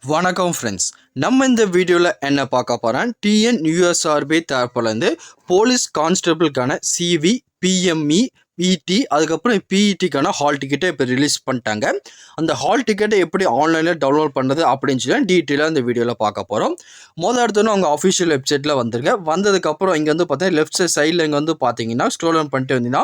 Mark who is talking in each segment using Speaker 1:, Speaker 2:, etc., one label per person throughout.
Speaker 1: வணக்கம் ஃப்ரெண்ட்ஸ், நம்ம இந்த வீடியோவில் என்ன பார்க்க போகிறோம், டிஎன்யூஎஸ்ஆர்பி தரப்புலேருந்து போலீஸ் கான்ஸ்டபிளுக்கான சிவி, பிஎம்இ, பிடி அதுக்கப்புறம் பிஇடிக்கான ஹால் டிக்கெட்டை இப்போ ரிலீஸ் பண்ணிட்டாங்க. அந்த ஹால் டிக்கெட்டை எப்படி ஆன்லைனில் டவுன்லோட் பண்ணுறது அப்படின்னு சொல்லி டீட்டெயிலாக இந்த வீடியோவில் பார்க்க போகிறோம். எடுத்தோன்னு அவங்க அஃபிஷியல் வெப்சைட்டில் வந்துருங்க. வந்ததுக்கப்புறம் இங்கே வந்து பார்த்தீங்கன்னா லெஃப்ட் சைடில் இங்கே வந்து பார்த்தீங்கன்னா ஸ்க்ரோல் ஆன் பண்ணிட்டு வந்தீங்கன்னா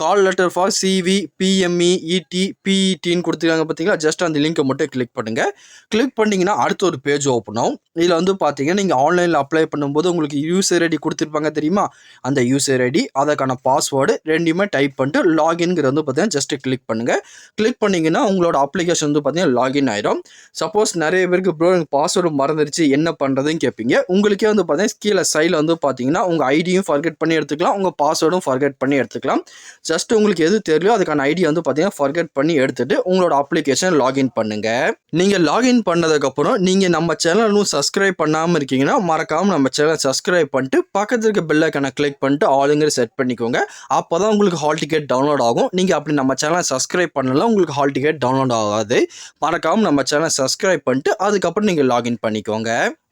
Speaker 1: call letter for CV, PME, ET, பிஇடின்னு கொடுத்துருக்காங்க பார்த்தீங்களா. ஜஸ்ட் அந்த லிங்கை மட்டும் கிளிக் பண்ணுங்கள். கிளிக் பண்ணிங்கன்னா அடுத்த ஒரு பேஜ் ஓப்பன் ஆகும். இதில் வந்து பார்த்தீங்கன்னா நீங்கள் ஆன்லைனில் அப்ளை பண்ணும்போது உங்களுக்கு யூசர் ஐடி கொடுத்துருப்பாங்க தெரியுமா, அந்த யூசர் ஐடி அதற்கான பாஸ்வேர்டு ரெண்டுமே டைப் பண்ணிட்டு லாகின்ங்கிறது வந்து பார்த்தீங்கன்னா ஜஸ்ட் கிளிக் பண்ணுங்கள். கிளிக் பண்ணிங்கன்னா உங்களோட அப்ளிகேஷன் வந்து பார்த்தீங்கன்னா லாகின் ஆயிரும். சப்போஸ் நிறைய பேருக்கு ப்ரோ எனக்கு பாஸ்வேர்டு மறந்துடுச்சு என்ன பண்ணுறதுன்னு கேட்பீங்க. உங்களுக்கே வந்து பார்த்தீங்கன்னா கீழே சைடில் வந்து பார்த்தீங்கன்னா உங்கள் ஐடியும் ஃபர்கெட் பண்ணி எடுத்துக்கலாம், உங்கள் பாஸ்வேர்டும் ஃபர்கெட் பண்ணி எடுத்துக்கலாம். ஜஸ்ட் உங்களுக்கு எது தெரியலையோ அதுக்கான ஐடி வந்து பார்த்தீங்கன்னா ஃபர்கெட் பண்ணி எடுத்துட்டு உங்களோட அப்ளிகேஷன் லாகின் பண்ணுங்கள். நீங்கள் லாகின் பண்ணதுக்கப்புறம் நீங்கள் நம்ம சேனலும் சப்ஸ்கிரைப் பண்ணாமல் இருக்கீங்கன்னா மறக்காமல் நம்ம சேனலை சப்ஸ்கிரைப் பண்ணிட்டு பக்கத்தில் இருக்க பெல் ஐக்கானை கிளிக் பண்ணிட்டு ஆளுங்கிற செட் பண்ணிக்கோங்க. அப்போ தான் உங்களுக்கு ஹால் டிக்கெட் டவுன்லோட் ஆகும். நீங்கள் அப்படி நம்ம சேனலை சப்ஸ்கிரைப் பண்ணலாம் உங்களுக்கு ஹால் டிக்கெட் டவுன்லோட் ஆகாது. மறக்காமல் நம்ம சேனலை சப்ஸ்கிரைப் பண்ணிட்டு அதுக்கப்புறம் நீங்கள் லாகின் பண்ணிக்கோங்க.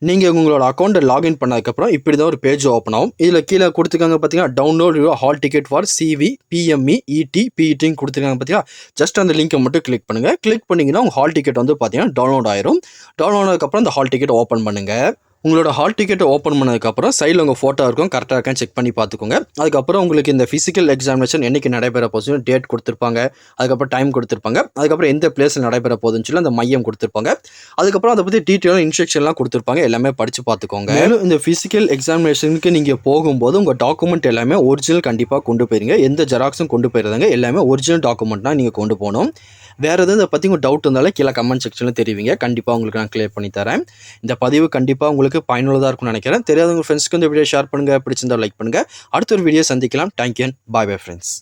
Speaker 1: நீங்கள் உங்களோட அக்கௌண்ட்டை லாகின் பண்ணதுக்கப்புறம் இப்படி தான் ஒரு பேஜ் ஓப்பன் ஆகும். இதில் கீழே கொடுத்துருக்காங்க பார்த்தீங்கன்னா download your hall ticket for CV, PME, ET, பிஇடின்னு கொடுத்துருக்காங்க பார்த்தீங்கன்னா. ஜஸ்ட் அந்த லிங்கை மட்டும் கிளிக் பண்ணுங்கள். கிளிக் பண்ணிங்கன்னா உங்கள் ஹால் டிக்கெட் வந்து பார்த்தீங்கன்னா டவுன்லோட் ஆயிரும். டவுன்லோட் ஆனதுக்கப்புறம் அந்த ஹால் டிக்கெட் ஓப்பன் பண்ணுங்கள். உங்களோட ஹால் டிக்கெட்டை ஓப்பன் பண்ணதுக்கப்புறம் சைடில் உங்கள் ஃபோட்டோ இருக்கும், கரெக்டாக இருக்கான்னு செக் பண்ணி பார்த்துக்கோங்க. அதுக்கப்புறம் உங்களுக்கு இந்த ஃபிசிக்கல் எக்ஸாமினேஷன் என்றைக்கு நடைபெற போகுதுன்னு டேட் கொடுத்துருப்பாங்க, அதுக்கப்புறம் டைம் கொடுத்துருப்பாங்க, அதுக்கப்புறம் எந்த பிளேஸில் நடைபெற போகுதுன்னு சொல்லி அந்த மையம் கொடுத்துருப்பாங்க. அதுக்கப்புறம் அதை பற்றி டீட்டெயிலாக இன்ஸ்ட்ரக்ஷன்லாம் கொடுத்துருப்பாங்க, எல்லாமே படித்து பார்த்துக்கோங்க. மேலும் இந்த ஃபிசிக்கல் எக்ஸாமினேஷனுக்கு நீங்கள் போகும்போது உங்கள் டாக்குமெண்ட் எல்லாமே ஒரிஜினல் கண்டிப்பாக கொண்டு போயிருங்க. எந்த ஜெராக்ஸும் கொண்டு போயிருந்தாங்க, எல்லாமே ஒரிஜினல் டாக்குமெண்ட் தான் நீங்கள் கொண்டு போகணும். வேறு எதுவும் இதை பற்றி உங்கள் டவுட் இருந்தாலும் கீழே கமெண்ட் செக்ஷனில் தெரிவிங்க, கண்டிப்பாக உங்களுக்கு நான் கிளியர் பண்ணி தரேன். இந்த பதிவு கண்டிப்பாக உங்களுக்கு பயனுள்ளதாக இருக்கும்னு நினைக்கிறேன். தெரியாதவங்க ஃப்ரெண்ட்ஸ்க்கு இந்த வீடியோ ஷேர் பண்ணுங்கள், பிடிச்சிருந்தா லைக் பண்ணுங்கள். அடுத்த ஒரு வீடியோ சந்திக்கலாம். தேங்க்யூ, பாய் பாய் ஃப்ரெண்ட்ஸ்.